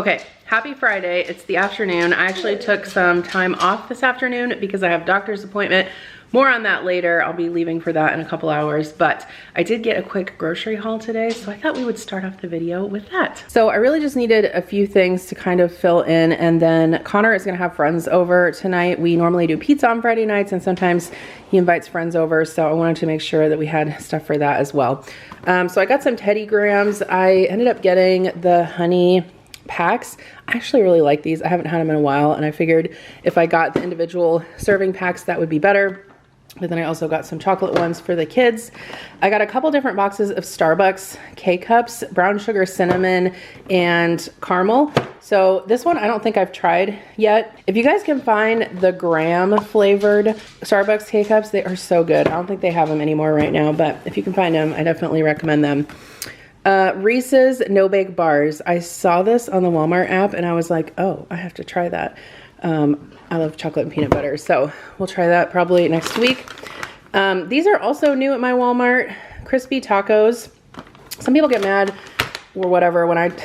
Okay, happy Friday. It's the afternoon. I actually took some time off this afternoon because I have a doctor's appointment. More on that later. I'll be leaving for that in a couple hours, but I did get a quick grocery haul today, so I thought we would start off the video with that. So I really just needed a few things to kind of fill in, and then Connor is gonna have friends over tonight. We normally do pizza on Friday nights, and sometimes he invites friends over, so I wanted to make sure that we had stuff for that as well. So I got some Teddy Grahams. I ended up getting the honey packs. I actually really like these. I haven't had them in a while, and I figured if I got the individual serving packs, that would be better. But then I also got some chocolate ones for the kids. I got a couple different boxes of Starbucks K-Cups, brown sugar, cinnamon, and caramel. So this one I don't think I've tried yet. If you guys can find the graham flavored Starbucks K-Cups, they are so good. I don't think they have them anymore right now, but if you can find them, I definitely recommend them. Reese's No Bake Bars. I saw this on the Walmart app and I was like, oh, I have to try that. I love chocolate and peanut butter, so we'll try that probably next week. These are also new at my Walmart. Crispy tacos. Some people get mad or whatever when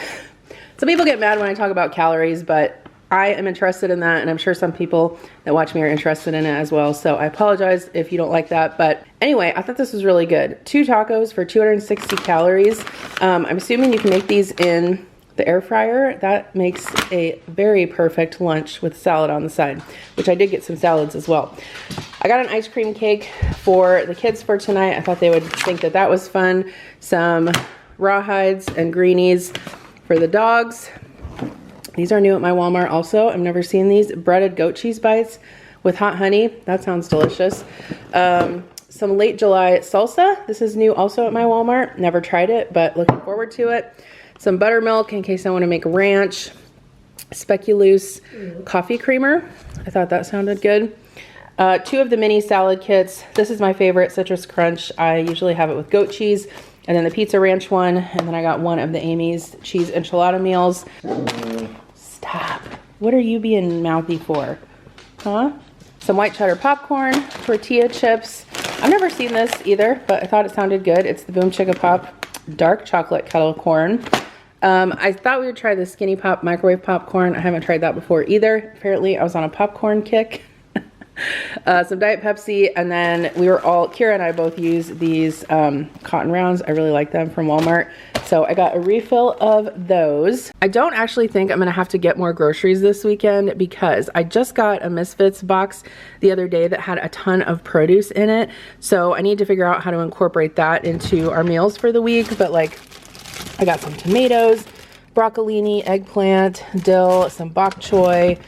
some people get mad when I talk about calories, but I am interested in that, and I'm sure some people that watch me are interested in it as well, so I apologize if you don't like that. But anyway, I thought this was really good. 2 tacos for 260 calories. I'm assuming you can make these in the air fryer. That makes a very perfect lunch with salad on the side, which I did get some salads as well. I got an ice cream cake for the kids for tonight. I thought they would think that that was fun. Some rawhides and greenies for the dogs. These are new at my Walmart also. I've never seen these. Breaded goat cheese bites with hot honey. That sounds delicious. Some late July salsa. This is new also at my Walmart. Never tried it, but looking forward to it. Some buttermilk in case I want to make ranch. Speculoos coffee creamer. I thought that sounded good. 2 of the mini salad kits. This is my favorite, Citrus Crunch. I usually have it with goat cheese. And then the Pizza Ranch one. And then I got one of the Amy's cheese enchilada meals. Stop. What are you being mouthy for? Huh? Some white cheddar popcorn. Tortilla chips. I've never seen this either, but I thought it sounded good. It's the Boom Chicka Pop dark chocolate kettle corn. I thought we would try the Skinny Pop microwave popcorn. I haven't tried that before either. Apparently I was on a popcorn kick. Some Diet Pepsi, and then Kira and I both use these cotton rounds. I really like them from Walmart. So I got a refill of those. I don't actually think I'm gonna have to get more groceries this weekend because I just got a Misfits box the other day that had a ton of produce in it. So I need to figure out how to incorporate that into our meals for the week. But like, I got some tomatoes, broccolini, eggplant, dill, some bok choy,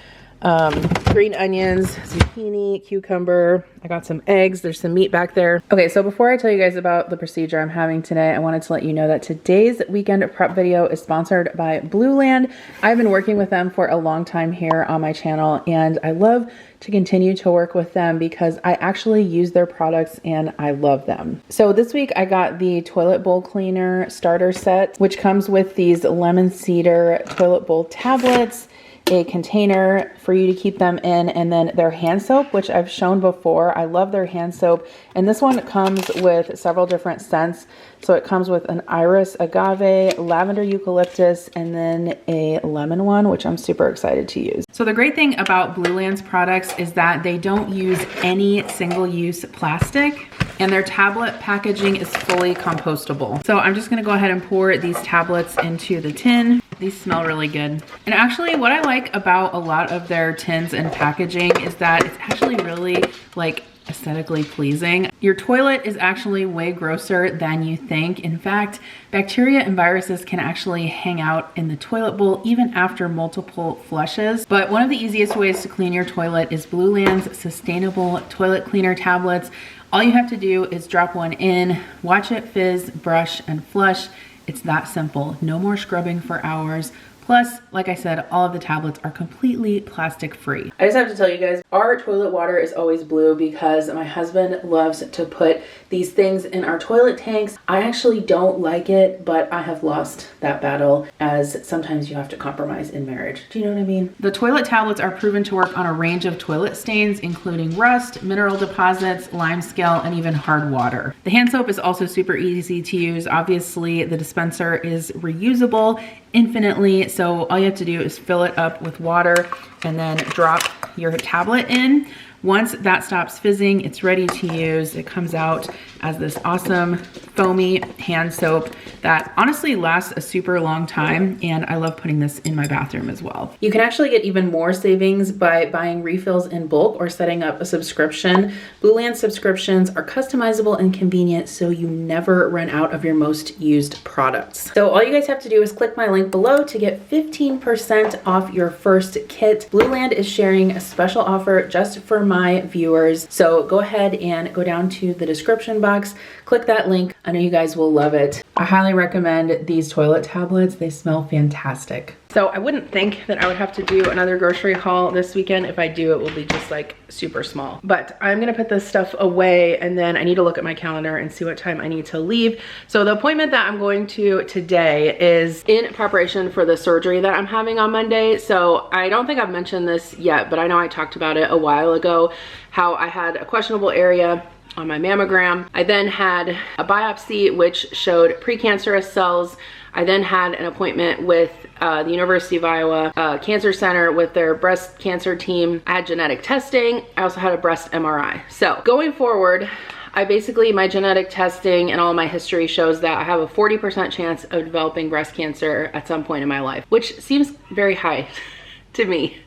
green onions, zucchini, cucumber. I got some eggs. There's some meat back there. Okay, so before I tell you guys about the procedure I'm having today, I wanted to let you know that today's weekend prep video is sponsored by Blueland. I've been working with them for a long time here on my channel, and I love to continue to work with them because I actually use their products and I love them. So this week I got the toilet bowl cleaner starter set, which comes with these lemon cedar toilet bowl tablets, a container for you to keep them in, and then their hand soap, which I've shown before. I love their hand soap, and this one comes with several different scents. So it comes with an iris agave, lavender eucalyptus, and then a lemon one, which I'm super excited to use. So the great thing about Blueland's products is that they don't use any single-use plastic, and their tablet packaging is fully compostable. So I'm just gonna go ahead and pour these tablets into the tin. These smell really good. And actually what I like about a lot of their tins and packaging is that it's actually really like aesthetically pleasing. Your toilet is actually way grosser than you think. In fact, bacteria and viruses can actually hang out in the toilet bowl even after multiple flushes. But one of the easiest ways to clean your toilet is Blueland's sustainable toilet cleaner tablets. All you have to do is drop one in, watch it fizz, brush, and flush. It's that simple. No more scrubbing for hours. Plus, like I said, all of the tablets are completely plastic free. I just have to tell you guys, our toilet water is always blue because my husband loves to put these things in our toilet tanks. I actually don't like it, but I have lost that battle, as sometimes you have to compromise in marriage. Do you know what I mean? The toilet tablets are proven to work on a range of toilet stains, including rust, mineral deposits, lime scale, and even hard water. The hand soap is also super easy to use. Obviously, the dispenser is reusable infinitely. So all you have to do is fill it up with water and then drop your tablet in. Once that stops fizzing, it's ready to use. It comes out as this awesome foamy hand soap that honestly lasts a super long time, and I love putting this in my bathroom as well. You can actually get even more savings by buying refills in bulk or setting up a subscription. Blueland subscriptions are customizable and convenient, so you never run out of your most used products. So all you guys have to do is click my link below to get 15% off your first kit. Blueland is sharing a special offer just for my viewers. So go ahead and go down to the description box, click that link. I know you guys will love it. I highly recommend these toilet tablets. They smell fantastic. So I wouldn't think that I would have to do another grocery haul this weekend. If I do, it will be just like super small. But I'm gonna put this stuff away, and then I need to look at my calendar and see what time I need to leave. So the appointment that I'm going to today is in preparation for the surgery that I'm having on Monday. So I don't think I've mentioned this yet, but I know I talked about it a while ago, how I had a questionable area on my mammogram. I then had a biopsy which showed precancerous cells. I then had an appointment with the University of Iowa Cancer Center with their breast cancer team. I had genetic testing. I also had a breast MRI. So going forward, my genetic testing and all my history shows that I have a 40% chance of developing breast cancer at some point in my life, which seems very high to me.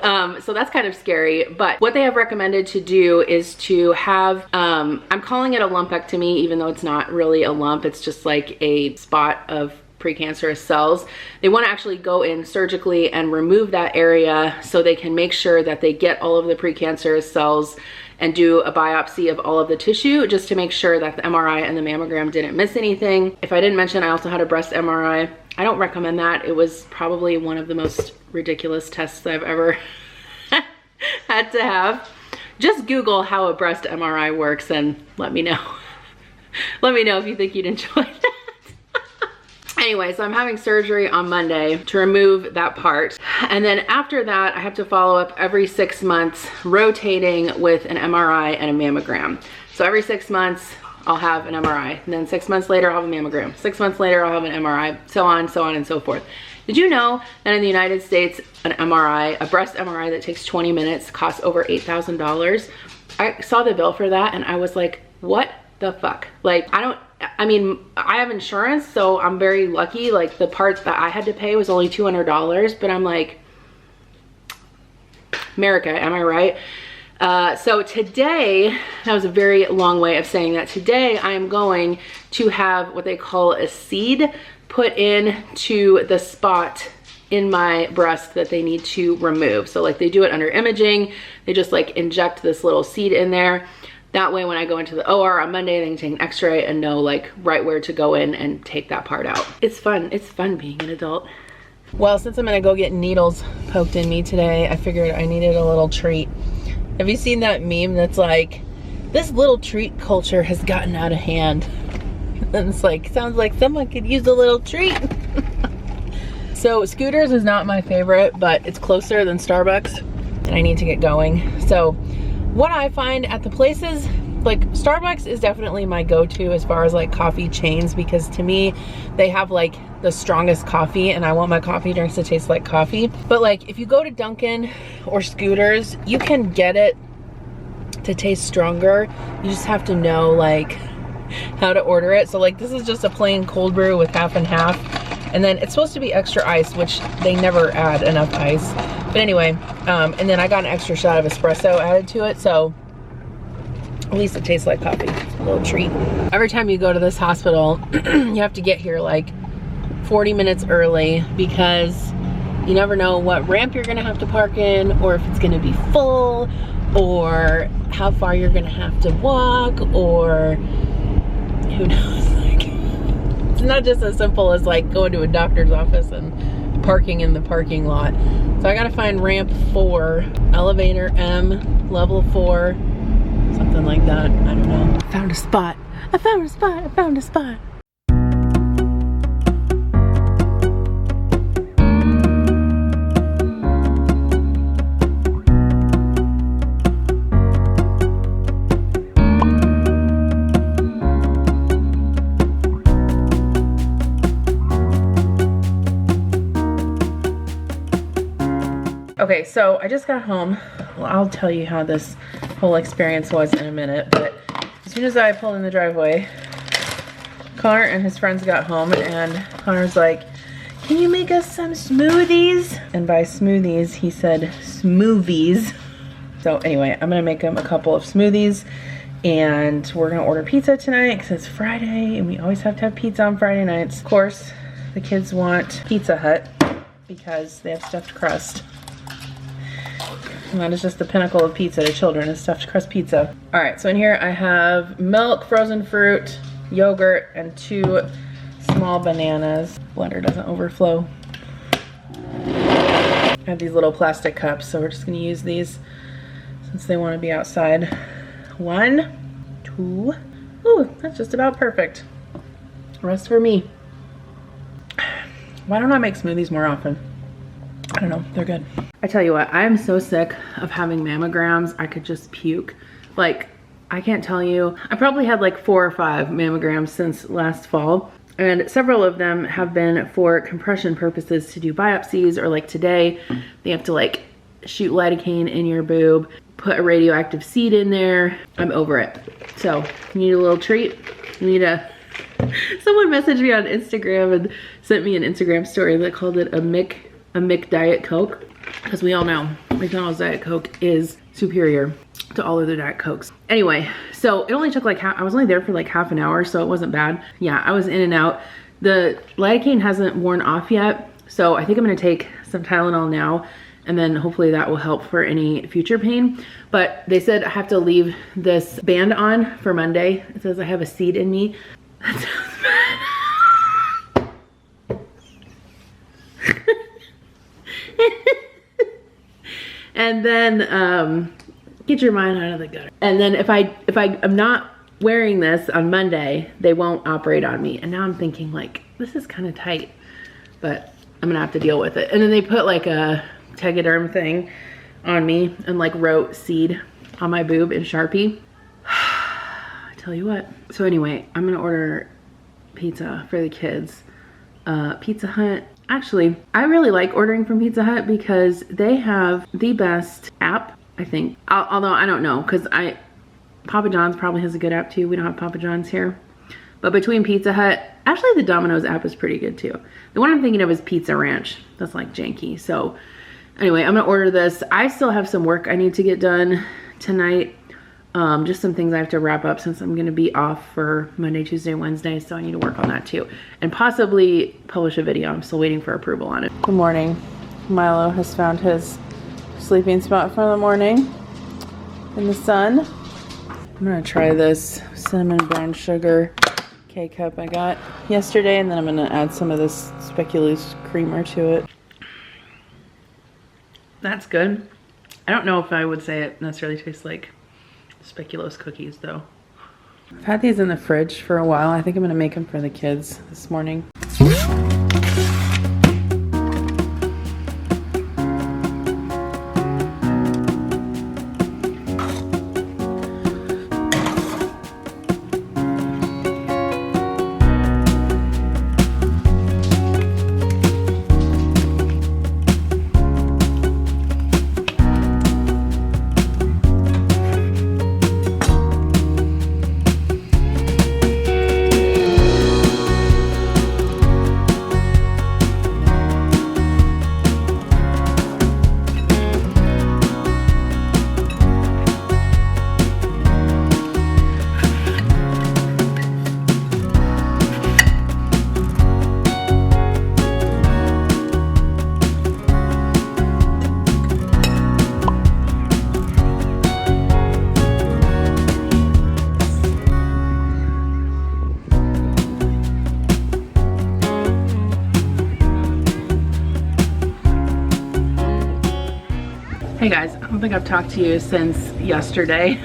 So that's kind of scary, but what they have recommended to do is to have, I'm calling it a lumpectomy, even though it's not really a lump, it's just like a spot of precancerous cells. They want to actually go in surgically and remove that area so they can make sure that they get all of the precancerous cells and do a biopsy of all of the tissue just to make sure that the MRI and the mammogram didn't miss anything. If I didn't mention, I also had a breast MRI. I don't recommend that. It was probably one of the most ridiculous tests I've ever had to have. Just Google how a breast MRI works and let me know. Let me know if you think you'd enjoy that. Anyway, so I'm having surgery on Monday to remove that part. And then after that, I have to follow up every 6 months, rotating with an MRI and a mammogram. So every 6 months, I'll have an MRI. And then 6 months later, I'll have a mammogram. 6 months later, I'll have an MRI, so on and so forth. Did you know that in the United States, an MRI, a breast MRI that takes 20 minutes costs over $8,000? I saw the bill for that and I was like, what the fuck? Like, I mean, I have insurance, so I'm very lucky. Like, the part that I had to pay was only $200, but I'm like, America, am I right? So today, that was a very long way of saying that. Today, I am going to have what they call a seed put in to the spot in my breast that they need to remove. So like they do it under imaging, they just like inject this little seed in there. That way when I go into the OR on Monday, they can take an x-ray and know like right where to go in and take that part out. It's fun being an adult. Well, since I'm gonna go get needles poked in me today, I figured I needed a little treat. Have you seen that meme that's like, this little treat culture has gotten out of hand? And it's like, sounds like someone could use a little treat. So Scooters is not my favorite, but it's closer than Starbucks and I need to get going. So what I find at the places, like Starbucks is definitely my go-to as far as like coffee chains, because to me, they have like the strongest coffee and I want my coffee drinks to taste like coffee. But like if you go to Dunkin' or Scooters, you can get it to taste stronger. You just have to know like how to order it. So like this is just a plain cold brew with half and half. And then it's supposed to be extra ice, which they never add enough ice. But anyway, and then I got an extra shot of espresso added to it. So at least it tastes like coffee, a little treat. Every time you go to this hospital, you have to get here like 40 minutes early because you never know what ramp you're gonna have to park in, or if it's gonna be full, or how far you're gonna have to walk, or who knows. Like, it's not just as simple as like going to a doctor's office and parking in the parking lot. So I gotta find ramp 4, elevator M, level 4, something like that. I don't know. I found a spot. I found a spot. I found a spot. Okay, so I just got home. Well, I'll tell you how this whole experience was in a minute, but as soon as I pulled in the driveway, Connor and his friends got home, and Connor's like, can you make us some smoothies? And by smoothies, he said smoothies. So anyway, I'm gonna make him a couple of smoothies, and we're gonna order pizza tonight because it's Friday and we always have to have pizza on Friday nights. Of course, the kids want Pizza Hut because they have stuffed crust. And that is just the pinnacle of pizza to children, is stuffed crust pizza. All right, so in here I have milk, frozen fruit, yogurt, and 2 small bananas. Blender doesn't overflow. I have these little plastic cups, so we're just gonna use these since they wanna be outside. 1, 2, ooh, that's just about perfect. Rest for me. Why don't I make smoothies more often? I don't know, they're good. I tell you what, I'm so sick of having mammograms, I could just puke. Like, I can't tell you, I probably had like 4 or 5 mammograms since last fall, and several of them have been for compression purposes to do biopsies, or like today, they have to like shoot lidocaine in your boob, put a radioactive seed in there. I'm over it. So, you need a little treat? You need a... Someone messaged me on Instagram and sent me an Instagram story that called it a Mick Diet Coke, because we all know McDonald's Diet Coke is superior to all other Diet Cokes. Anyway, so it only took like I was only there for like half an hour, so it wasn't bad. Yeah, I was in and out. The lidocaine hasn't worn off yet, so I think I'm gonna take some Tylenol now, and then hopefully that will help for any future pain. But they said I have to leave this band on for Monday. It says I have a seed in me. That sounds bad. And then get your mind out of the gutter. And then if I'm not wearing this on Monday, they won't operate on me. And now I'm thinking like, this is kind of tight, but I'm gonna have to deal with it. And then they put like a Tegaderm thing on me and like wrote seed on my boob in Sharpie. I tell you what. So anyway, I'm gonna order pizza for the kids. Pizza Hut. Actually, I really like ordering from Pizza Hut because they have the best app, I think. Although I don't know, because Papa John's probably has a good app too. We don't have Papa John's here. But between Pizza Hut, actually the Domino's app is pretty good too. The one I'm thinking of is Pizza Ranch. That's like janky. So anyway, I'm gonna order this. I still have some work I need to get done tonight. Just some things I have to wrap up since I'm gonna be off for Monday, Tuesday, Wednesday, so I need to work on that too. And possibly publish a video. I'm still waiting for approval on it. Good morning. Milo has found his sleeping spot for the morning in the sun. I'm gonna try this cinnamon brown sugar K-cup I got yesterday, and then I'm gonna add some of this speculoos creamer to it. That's good. I don't know if I would say it necessarily tastes like speculoos cookies though. I've had these in the fridge for a while. I think I'm gonna make them for the kids this morning. Hey guys, I don't think I've talked to you since yesterday,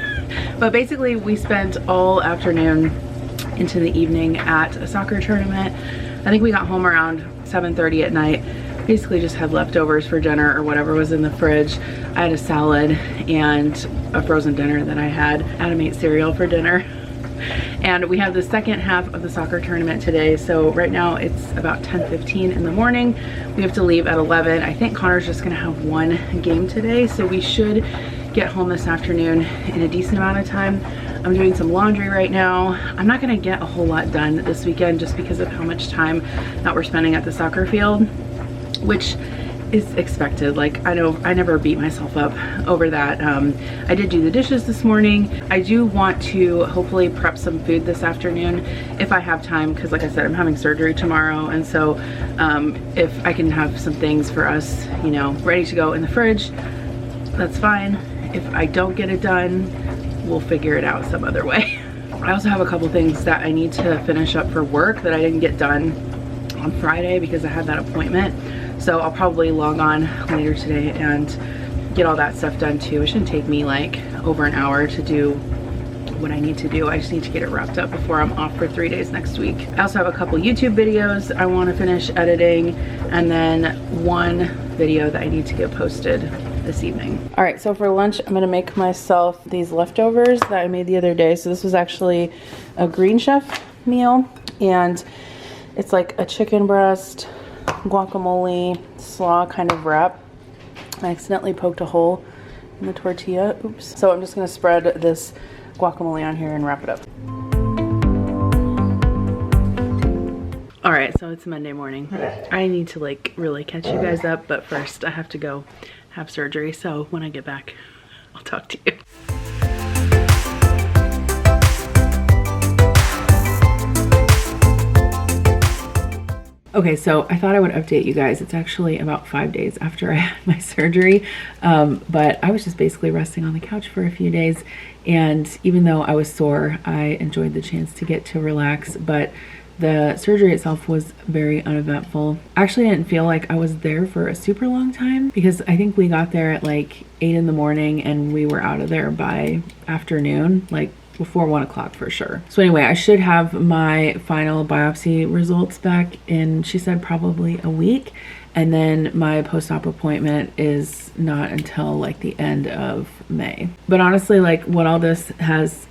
but basically we spent all afternoon into the evening at a soccer tournament. I think we got home around 7:30 at night. Basically just had leftovers for dinner or whatever was in the fridge. I had a salad and a frozen dinner that I had. Adam ate cereal for dinner. And we have the second half of the soccer tournament today. So right now it's about 10:15 in the morning. We have to leave at 11. I think Connor's just gonna have one game today, so we should get home this afternoon in a decent amount of time. I'm doing some laundry right now. I'm not gonna get a whole lot done this weekend just because of how much time that we're spending at the soccer field, which is expected. Like, I know I never beat myself up over that. I did do the dishes this morning. I do want to hopefully prep some food this afternoon if I have time, because like I said, I'm having surgery tomorrow, and so if I can have some things for us, you know, ready to go in the fridge, that's fine. If I don't get it done, we'll figure it out some other way. I also have a couple things that I need to finish up for work that I didn't get done on Friday because I had that appointment. So I'll probably log on later today and get all that stuff done too. It shouldn't take me like over an hour to do what I need to do. I just need to get it wrapped up before I'm off for 3 days next week. I also have a couple YouTube videos I want to finish editing, and then one video that I need to get posted this evening. All right, so for lunch, I'm gonna make myself these leftovers that I made the other day. So this was actually a Green Chef meal, and it's like a chicken breast, guacamole, slaw kind of wrap. I accidentally poked a hole in the tortilla, oops. So I'm just gonna spread this guacamole on here and wrap it up. All right, so it's Monday morning. I need to like really catch you guys up, but first I have to go have surgery. So when I get back, I'll talk to you. Okay, so I thought I would update you guys. It's actually about 5 days after I had my surgery, but I was just basically resting on the couch for a few days, and even though I was sore, I enjoyed the chance to get to relax, but the surgery itself was very uneventful. I actually didn't feel like I was there for a super long time because I think we got there at like 8 in the morning and we were out of there by afternoon, like before 1 o'clock for sure. So anyway, I should have my final biopsy results back in, she said, probably a week. And then my post-op appointment is not until like the end of May. But honestly, like what all this has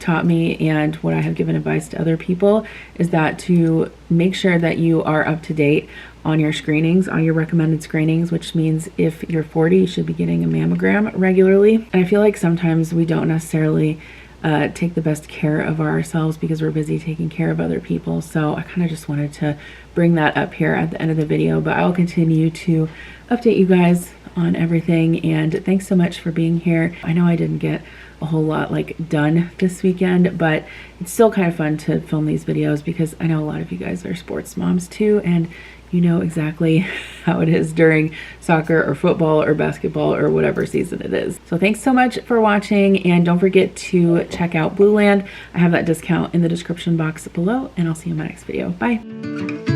taught me and what I have given advice to other people is that to make sure that you are up to date on your screenings, on your recommended screenings, which means if you're 40, you should be getting a mammogram regularly. And I feel like sometimes we don't necessarily take the best care of ourselves because we're busy taking care of other people. So I kind of just wanted to bring that up here at the end of the video, but I'll continue to update you guys on everything. And thanks so much for being here. I know I didn't get a whole lot like done this weekend, but it's still kind of fun to film these videos because I know a lot of you guys are sports moms too, and you know exactly how it is during soccer or football or basketball or whatever season it is. So thanks so much for watching, and don't forget to check out Blue Land. I have that discount in the description box below, and I'll see you in my next video. Bye.